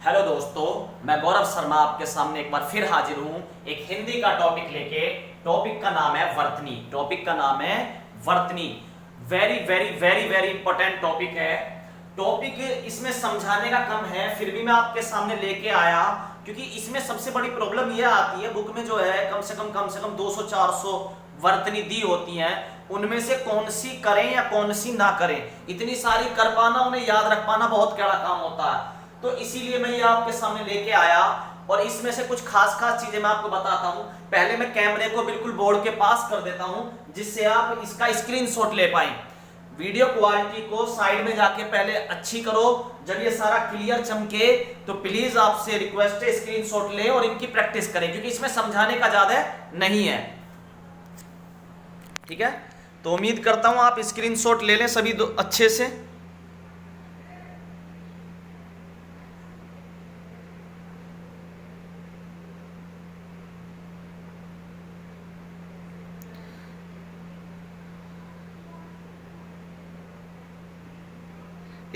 Hello दोस्तों, मैं गौरव शर्मा आपके सामने एक बार फिर हाजिर हूं एक हिंदी का टॉपिक लेके। टॉपिक का नाम है वर्तनी। टॉपिक का नाम है वर्तनी। Very very very very important topic है। टॉपिक इसमें समझाने का कम है, फिर भी मैं आपके सामने लेके आया क्योंकि इसमें सबसे बड़ी प्रॉब्लम यह आती है, बुक में जो है कम से कम 200-400 वर्तनी दी होती हैं, उनमें से कौन सी करें या कौन सी ना करें। इतनी सारी कर पाना, उन्हें याद रख पाना बहुत कड़ा काम होता है। तो इसीलिए मैं ये आपके सामने लेके आया और इसमें से कुछ खास खास चीजें मैं आपको बताता हूं। पहले मैं कैमरे को बिल्कुल बोर्ड के पास कर देता हूं जिससे आप इसका स्क्रीनशॉट ले पाए। वीडियो क्वालिटी को साइड में जाके पहले अच्छी करो। जब ये सारा क्लियर चमके तो प्लीज आपसे रिक्वेस्ट है स्क्रीनशॉट ले और इनकी प्रैक्टिस करें क्योंकि इसमें समझाने का ज्यादा नहीं है। ठीक है, तो उम्मीद करता हूं आप स्क्रीनशॉट ले लें सभी अच्छे से।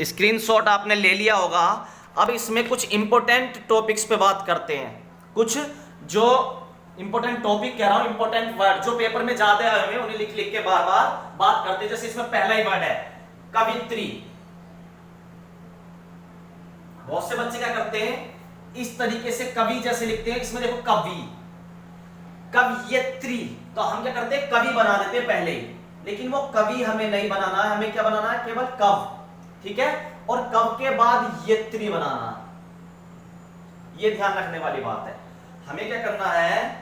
स्क्रीनशॉट आपने ले लिया होगा। अब इसमें कुछ इंपॉर्टेंट टॉपिक्स पे बात करते हैं। कुछ जो इंपॉर्टेंट टॉपिक कह रहा हूं, इंपॉर्टेंट वर्ड जो पेपर में ज्यादा आए हुए उन्हें लिख लिख के बार बार बात करते हैं। जैसे इसमें पहला ही वर्ड है कवित्री। बहुत से बच्चे क्या करते हैं, इस तरीके से कवि जैसे लिखते हैं। इसमें देखो कवि, कवियत्री, तो हम क्या करते हैं कवि बना देते हैं पहले ही, लेकिन वो कवि हमें नहीं बनाना है। हमें क्या बनाना है, केवल कव। ठीक है, और कव के बाद यत्री बनाना, ये ध्यान रखने वाली बात है। हमें क्या करना है,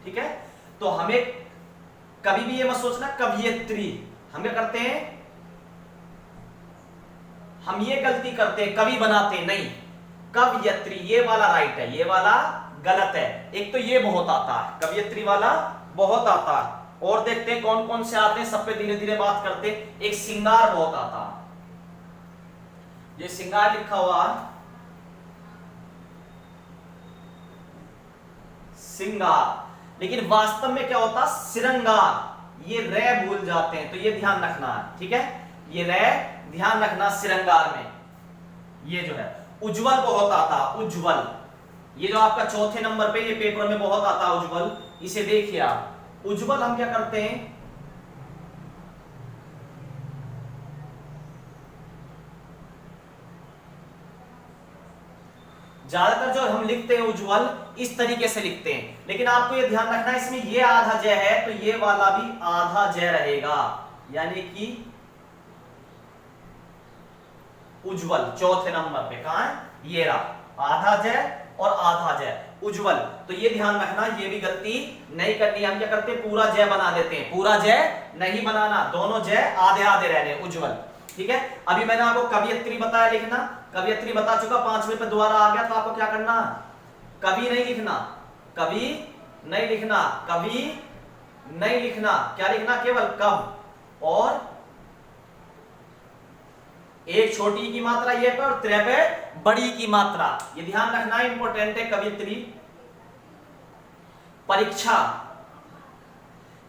ठीक है, तो हमें कभी भी ये मत सोचना कवियत्री। हम क्या करते हैं, हम ये गलती करते हैं कवि बनाते नहीं, कवियत्री ये वाला राइट है, ये वाला गलत है। एक तो ये बहुत आता है, कवियत्री वाला बहुत आता है। और देखते हैं कौन कौन से आते हैं, सब पे धीरे धीरे बात करते हैं। एक सिंगार बहुत आता है, ये सिंगार लिखा हुआ सिंगार, लेकिन वास्तव में क्या होता श्रृंगार। ये रे भूल जाते हैं, तो ये ध्यान रखना है। ठीक है, ये रे ध्यान रखना श्रृंगार में। ये जो है उज्जवल बहुत आता, उज्जवल, ये जो आपका चौथे नंबर पे ये पेपर में बहुत आता है उज्जवल, इसे देखिए आप। उज्जवल हम क्या करते हैं, ज्यादातर जो हम लिखते हैं उज्जवल इस तरीके से लिखते हैं, लेकिन आपको ये ध्यान रखना है इसमें ये आधा जय है तो ये वाला भी आधा जय रहेगा, यानी कि उज्जवल चौथे नंबर पे कहां है, ये रहा, आधा जय और आधा जय उज्जवल। तो ये ध्यान रखना, ये भी गलती नहीं करनी। हम क्या करते हैं पूरा जय बना देते हैं, पूरा जय नहीं बनाना, दोनों जय आधे आधे रहने उज्जवल। ठीक है, अभी मैंने आपको कवियत्री बताया लिखना, कवियत्री बता चुका, 5वें पे दोबारा आ गया तो आपको क्या करना, कवि नहीं लिखना, कवि नहीं लिखना, कवि नहीं लिखना, क्या लिखना, केवल कव। और एक छोटी की मात्रा ये पे और त्रे पे बड़ी की मात्रा, ये ध्यान रखना इंपॉर्टेंट है। कवित्री। परीक्षा,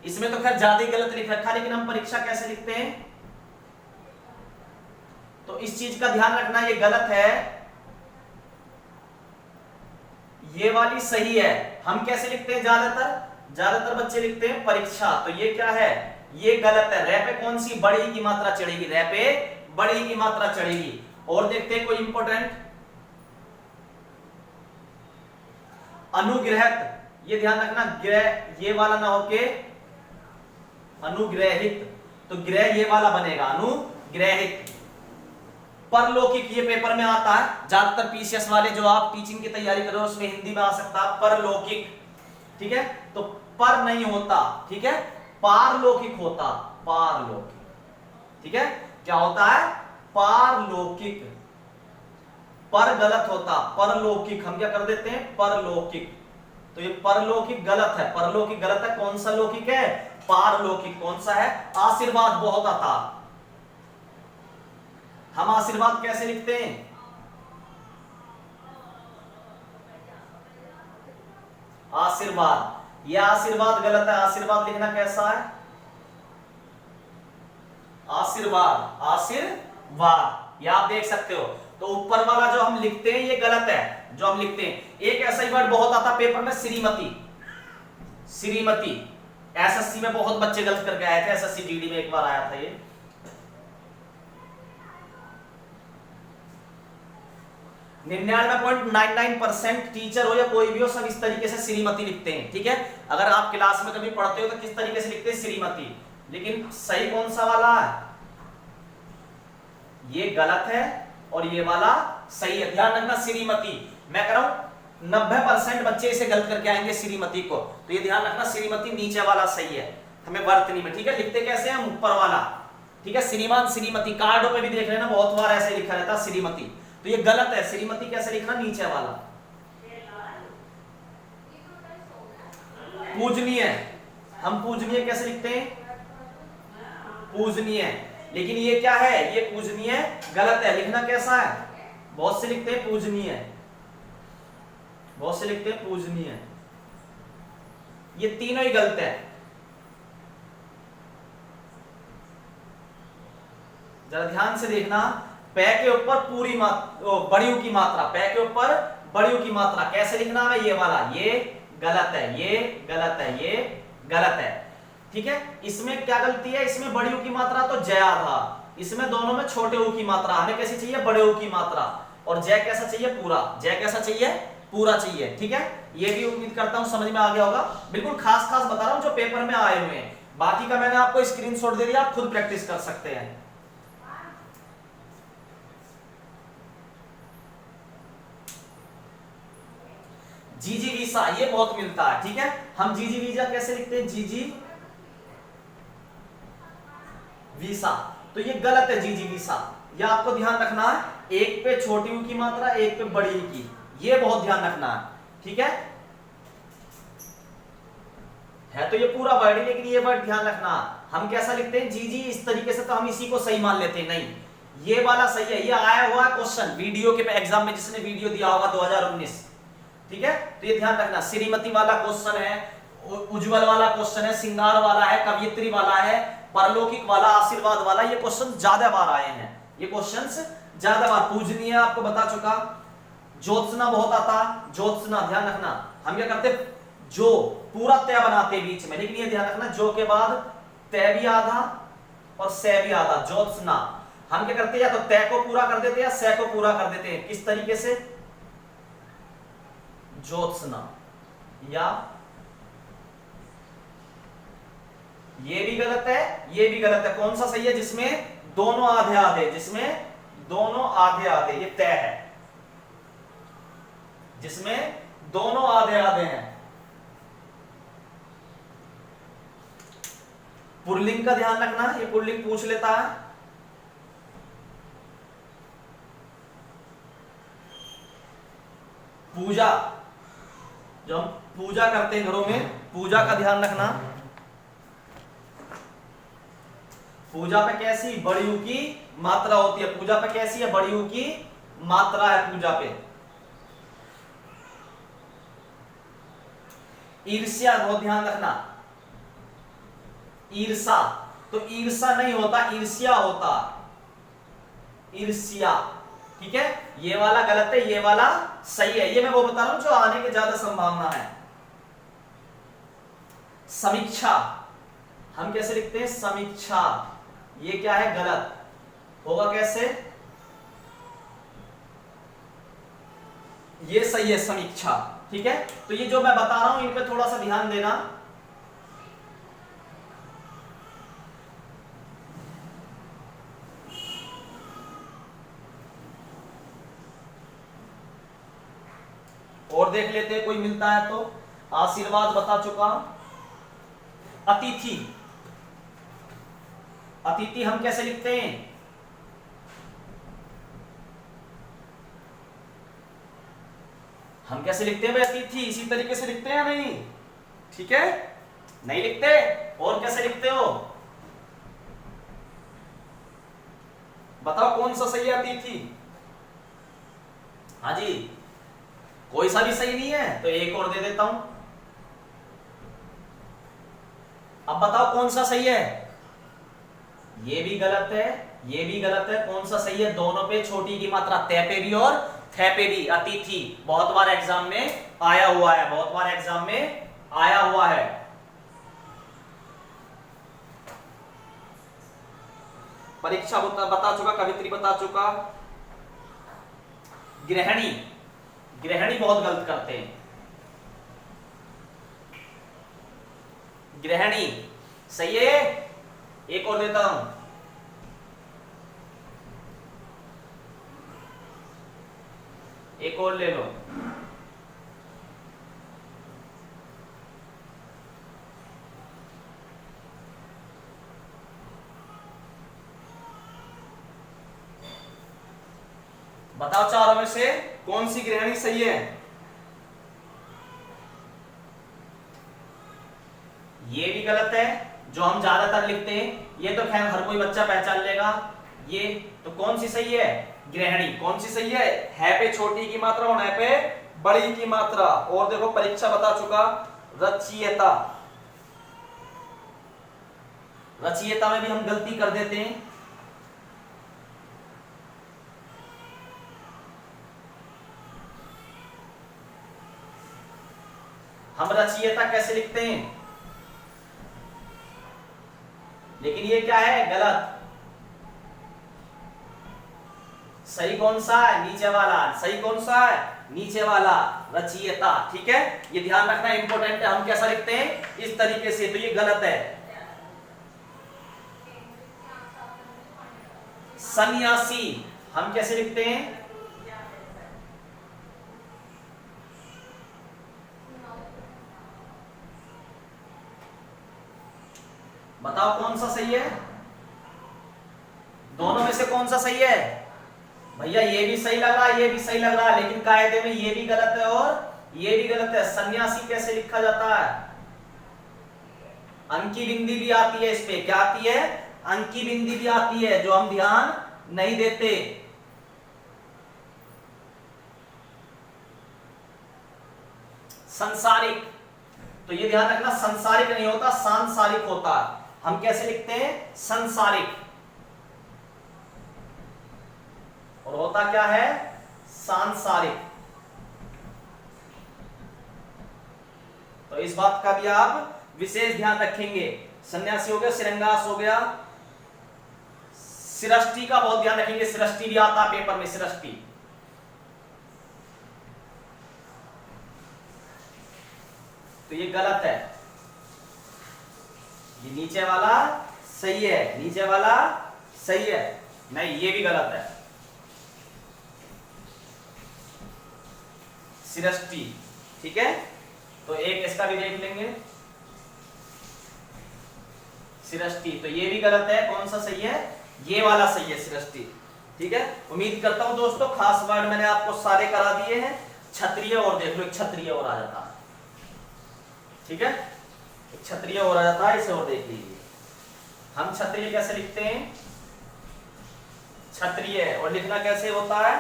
इसमें तो खैर ज्यादा गलत लिख रखा, लेकिन हम परीक्षा कैसे लिखते हैं, तो इस चीज का ध्यान रखना, ये गलत है, ये वाली सही है। हम कैसे लिखते हैं, ज्यादातर बच्चे लिखते हैं परीक्षा, तो ये क्या है, ये गलत है। रे पे कौन सी बड़ी की मात्रा चढ़ेगी, रे पे बड़ी की मात्रा चढ़ेगी। और देखते हैं कोई इंपॉर्टेंट, अनुग्रहित, ये ध्यान रखना, ग्रह ये वाला ना होके अनुग्रहित, तो ग्रह ये वाला बनेगा, अनुग्रहित। परलौकिक, ये पेपर में आता है ज्यादातर पीसीएस वाले, जो आप टीचिंग की तैयारी कर रहे हो उसमें हिंदी में आ सकता है परलौकिक। ठीक है, तो पर नहीं होता, ठीक है, पारलौकिक होता, पारलौकिक। ठीक है, क्या होता है, पारलौकिक। पर गलत होता, परलौकिक हम क्या कर देते हैं, परलौकिक। तो ये परलौकिक गलत है, परलौकिक गलत है। कौन सा लौकिक है, पारलौकिक। कौन सा है, आशीर्वाद बहुत आता। हम आशीर्वाद कैसे लिखते हैं, आशीर्वाद। यह आशीर्वाद गलत है, आशीर्वाद लिखना कैसा है, आशीर्वाद, आशीर्वाद, ये आप देख सकते हो। तो ऊपर वाला जो हम लिखते हैं ये गलत है, जो हम लिखते हैं। एक ऐसा ही वर्ड बहुत आता पेपर में, श्रीमती, श्रीमती, एसएससी में बहुत बच्चे गलत करके आए थे, एसएससी जीडी में एक बार आया था ये। 99.99% टीचर हो या कोई भी हो, सब इस तरीके से श्रीमती लिखते हैं, ठीक है। अगर आप क्लास में कभी पढ़ते हो तो किस तरीके से लिखते हैं, श्रीमती। लेकिन सही कौन सा वाला है, ये गलत है और ये वाला सही है, ध्यान रखना। श्रीमती, मैं कह रहा हूं 90% बच्चे इसे गलत करके आएंगे श्रीमती को, तो ये ध्यान रखना, श्रीमती नीचे वाला सही है हमें वर्तनी में, ठीक है। लिखते कैसे हैं, ऊपर वाला, ठीक है। श्रीमान, श्रीमती, कार्डों पे भी देख लेना बहुत बार ऐसे लिखा रहता है श्रीमती, तो ये गलत है। श्रीमती कैसे लिखना, नीचे वाला। पूजनीय, हम पूजनीय कैसे लिखते हैं, पूजनीय, लेकिन ये क्या है, ये पूजनीय गलत है। लिखना कैसा है, बहुत से लिखते हैं पूजनीय, बहुत से लिखते हैं पूजनीय, ये तीनों ही गलत है। जरा ध्यान से देखना, पे के ऊपर पूरी बड़ियों की मात्रा, पे के ऊपर बड़ियों की मात्रा कैसे लिखना है, ये वाला, ये गलत है, ये गलत है, ये गलत है, ठीक है। इसमें क्या गलती है, इसमें बड़ी ऊ की मात्रा तो जया था, इसमें दोनों में छोटे ऊ की मात्रा, हमें कैसी चाहिए, बड़े ऊ की मात्रा, और जय कैसा चाहिए, पूरा, जय कैसा चाहिए, पूरा चाहिए, ठीक है। ये भी उम्मीद करता हूं समझ में आ गया होगा, बिल्कुल खास खास बता रहा हूं जो पेपर में आए हुए हैं, बाकी का मैंने आपको स्क्रीनशॉट दे दिया, आप खुद प्रैक्टिस कर सकते हैं। जीजी वीसा, ये बहुत मिलता है, ठीक है। हम जीजी वीजा कैसे लिखते हैं, जीजी वीसा, तो ये गलत है जीजी वीसा, ये आपको ध्यान रखना है। एक पे छोटी ऊ की मात्रा, एक पे बड़ी ऊ की, ये बहुत ध्यान रखना है, ठीक है तो ये पूरा वर्ड, लेकिन ये वर्ड ध्यान रखना, हम कैसा लिखते हैं, जीजी, इस तरीके से तो हम इसी को सही मान लेते हैं, नहीं, ये वाला सही है। ये आया हुआ है क्वेश्चन वीडियो के एग्जाम में, जिसने वीडियो दिया होगा 2019, ठीक है। तो ये ध्यान रखना, श्रीमती वाला क्वेश्चन है, उज्जवल वाला क्वेश्चन है, सिंगार वाला है, कवियत्री वाला है, परलौकिक वाला, आशीर्वाद वाला, ये क्वेश्चन ज्यादा बार आए हैं, ये क्वेश्चंस ज्यादा बार। पूजनीय आपको बता चुका, ज्योत्सना बहुत आता, ज्योत्सना ध्यान रखना, हम क्या करते, जो पूरा तय बनाते बीच में, लेकिन ये ध्यान रखना, जो के बाद तय भी आधा और से भी आधा, ज्योत्सना। हम क्या करते हैं, या तो तय को पूरा कर देते हैं या से को पूरा कर देते हैं, किस तरीके से, ज्योत्सना, या ये भी गलत है, ये भी गलत है। कौन सा सही है, जिसमें दोनों आधे आधे, जिसमें दोनों आधे आधे, ये तय है, जिसमें दोनों आधे आधे हैं। पुल्लिंग का ध्यान रखना, ये पुल्लिंग पूछ लेता है। पूजा, जो हम पूजा करते हैं घरों में, पूजा का ध्यान रखना, पूजा पे कैसी, बड़ी ऊ की मात्रा होती है, पूजा पे कैसी है, बड़ी ऊ की मात्रा है पूजा पे। ईर्ष्या, बहुत ध्यान रखना, ईर्षा, तो ईर्षा नहीं होता, ईर्ष्या होता, ईर्ष्या, ठीक है। ये वाला गलत है, ये वाला सही है, ये मैं वो बता रहा हूं जो आने की ज्यादा संभावना है। समीक्षा, हम कैसे लिखते हैं, समीक्षा, ये क्या है, गलत होगा, कैसे, ये सही है, समीक्षा, ठीक है। तो ये जो मैं बता रहा हूं इन पे थोड़ा सा ध्यान देना। और देख लेते हैं कोई मिलता है तो। आशीर्वाद बता चुका। अतिथि, अतिथि हम कैसे लिखते हैं, हम कैसे लिखते हैं भाई, अतिथि इसी तरीके से लिखते हैं या नहीं, ठीक है, नहीं लिखते। और कैसे लिखते हो, बताओ कौन सा सही है, अतिथि, हाँ जी, कोई सा भी सही नहीं है तो एक और दे देता हूं, अब बताओ कौन सा सही है? ये भी गलत है, ये भी गलत है। कौन सा सही है? दोनों पे छोटी की मात्रा, ते पे भी और थे पे भी। अतिथि बहुत बार एग्जाम में आया हुआ है, बहुत बार एग्जाम में आया हुआ है। परीक्षा बता चुका, कवित्री बता चुका। गृहिणी, गृहिणी बहुत गलत करते हैं। गृहिणी सही है। एक और देता हूं, एक और ले लो। बताओ चारों में से कौन सी गृहिणी सही है? ये भी गलत है, जो हम ज्यादातर लिखते हैं। ये तो खैर हर कोई बच्चा पहचान लेगा। ये तो कौन सी सही है? गृहिणी। कौन सी सही है पे छोटी की मात्रा और है पे बड़ी की मात्रा। और देखो परीक्षा बता चुका, रचयिता। रचयिता में भी हम गलती कर देते हैं। हम रचयिता कैसे लिखते हैं? लेकिन ये क्या है? गलत। सही कौन सा है? नीचे वाला। सही कौन सा है? नीचे वाला, रचयिता। ठीक है, ये ध्यान रखना इंपॉर्टेंट है। हम कैसा लिखते हैं? इस तरीके से। तो ये गलत है। सन्यासी हम कैसे लिखते हैं? बताओ कौन सा सही है? दोनों में से कौन सा सही है? भैया ये भी सही लग रहा है, ये भी सही लग रहा है, लेकिन कायदे में ये भी गलत है और ये भी गलत है। सन्यासी कैसे लिखा जाता है? अंकी बिंदी भी आती है इस पे। क्या आती है? अंकी बिंदी भी आती है, जो हम ध्यान नहीं देते। संसारिक, तो ये ध्यान रखना, संसारिक नहीं होता, सांसारिक होता। हम कैसे लिखते हैं? संसारिक। और होता क्या है? सांसारिक। तो इस बात का भी आप विशेष ध्यान रखेंगे। सन्यासी हो गया, सिरंगास हो गया। सृष्टि का बहुत ध्यान रखेंगे। सृष्टि भी आता है पेपर में, सृष्टि। तो ये गलत है। ये नीचे वाला सही है, नीचे वाला सही है। नहीं, ये भी गलत है। सृष्टि, ठीक है। तो एक इसका भी देख लेंगे, सृष्टि। तो ये भी गलत है। कौन सा सही है? ये वाला सही है, सृष्टि। ठीक है, उम्मीद करता हूं दोस्तों खास वर्ड मैंने आपको सारे करा दिए हैं। क्षत्रिय और देख लो, एक क्षत्रिय और आ जाता है। ठीक है, एक क्षत्रिय और आ जाता है, इसे और देख लीजिए। हम क्षत्रिय कैसे लिखते हैं? क्षत्रिय। और लिखना कैसे होता है?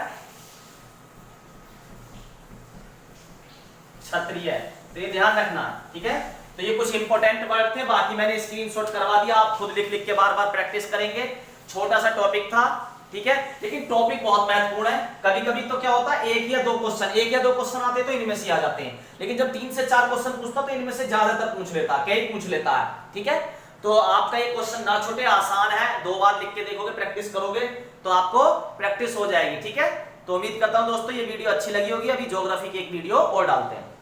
क्षत्रिय। तो ये ध्यान रखना, ठीक है। तो ये कुछ इंपॉर्टेंट वर्ड थे, बाकी मैंने स्क्रीनशॉट करवा दिया। आप खुद लिख लिख के बार बार प्रैक्टिस करेंगे। छोटा सा टॉपिक था, ठीक है, लेकिन टॉपिक बहुत महत्वपूर्ण है। कभी कभी तो क्या होता है, एक या दो क्वेश्चन आते तो इनमें से आ जाते हैं, लेकिन जब 3 से 4 क्वेश्चन पूछता तो इनमें से ज्यादातर पूछ लेता, कई पूछ लेता है। ठीक है, तो आपका ये क्वेश्चन ना छूटे, आसान है। 2 बार लिख के देखोगे, प्रैक्टिस करोगे तो आपको प्रैक्टिस हो जाएगी। ठीक है, तो उम्मीद करता हूं दोस्तों ये वीडियो अच्छी लगी होगी। अभी ज्योग्राफी की एक वीडियो और डालते हैं।